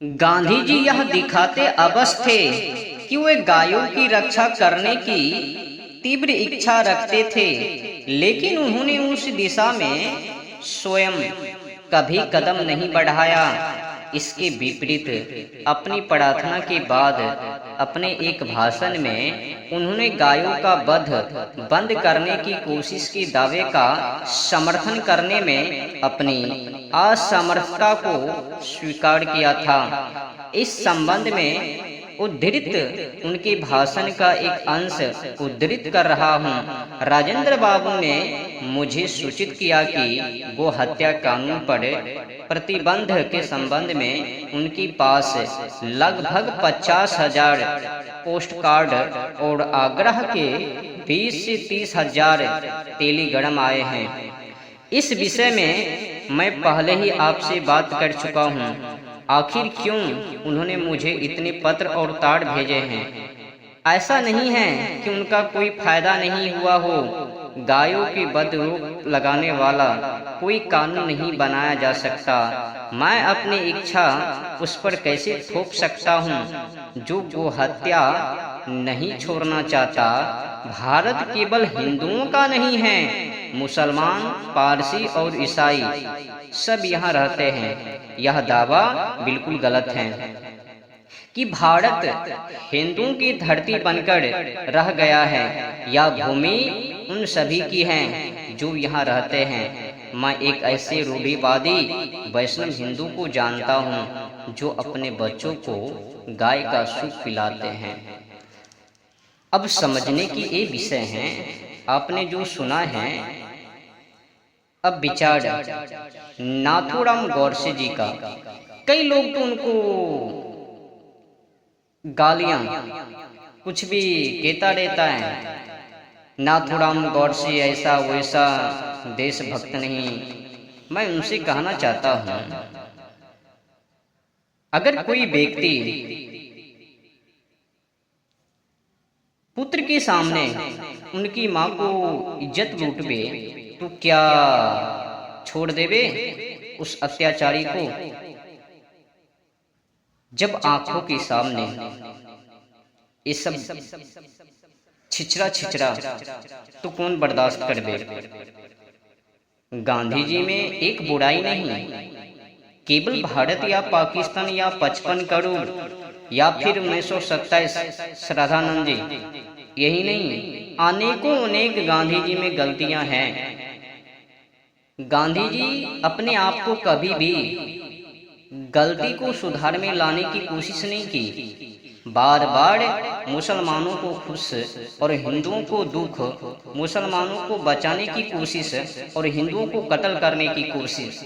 गांधी जी यह दिखाते अवश्य थे कि वे गायों की रक्षा करने की तीव्र इच्छा रखते थे, लेकिन उन्होंने उस दिशा में स्वयं कभी कदम नहीं बढ़ाया। इसके विपरीत अपनी प्रार्थना के बाद अपने एक भाषण में उन्होंने गायों का वध बंद करने की कोशिश के दावे का समर्थन करने में अपनी असमर्थता को स्वीकार किया था। इस संबंध में उद्धृत उनके भाषण का एक अंश उद्धृत कर रहा हूँ। राजेंद्र बाबू ने मुझे सूचित किया कि गो हत्या कानून पर प्रतिबंध के संबंध में उनके पास लगभग 50,000 पोस्ट कार्ड और आग्रह के 20 से 30,000 टेलीग्राम आए हैं। इस विषय में मैं पहले ही आपसे बात कर चुका हूँ। आखिर क्यों उन्होंने मुझे इतने पत्र और तार भेजे हैं? ऐसा नहीं है कि उनका कोई फायदा नहीं हुआ हो। गायों की वध रोक लगाने वाला कोई कानून नहीं बनाया जा सकता। मैं अपनी इच्छा उस पर कैसे थोप सकता हूँ जो गो हत्या नहीं छोड़ना चाहता। भारत केवल हिंदुओं का नहीं है, मुसलमान, पारसी और ईसाई सब यहाँ रहते हैं। यह दावा बिल्कुल गलत है कि भारत हिंदुओं की धरती बनकर रह गया है। यह भूमि उन सभी की है जो यहाँ रहते हैं। मैं एक ऐसे रूढ़िवादी वैष्णव हिंदू को जानता हूँ जो अपने बच्चों को गाय का सूप पिलाते हैं। अब समझने की ये विषय है। आपने जो सुना है, अब विचार नाथूराम गोडसे जी का। कई लोग तो उनको गालियां कुछ भी कहता रहता है, नाथूराम गोडसे ऐसा वैसा देशभक्त नहीं। मैं उनसे कहना चाहता हूं, अगर कोई व्यक्ति पुत्र के सामने उनकी माँ को इज्जत लूटवे तो क्या छोड़ देवे उस अत्याचारी को? जब आंखों के सामने ये सब छिछरा तो कौन बर्दाश्त कर दे? गांधी जी में एक बुराई नहीं, केवल भारत या पाकिस्तान या 55 करोड़ या फिर 1927 श्रद्धानंद जी, यही नहीं, अनेक गांधी जी में गलतियां हैं। गांधी जी अपने आप को कभी भी गलती को सुधार में लाने की कोशिश नहीं की। बार बार मुसलमानों को खुश और हिंदुओं को दुख, मुसलमानों को बचाने की कोशिश और हिंदुओं को कत्ल करने की कोशिश।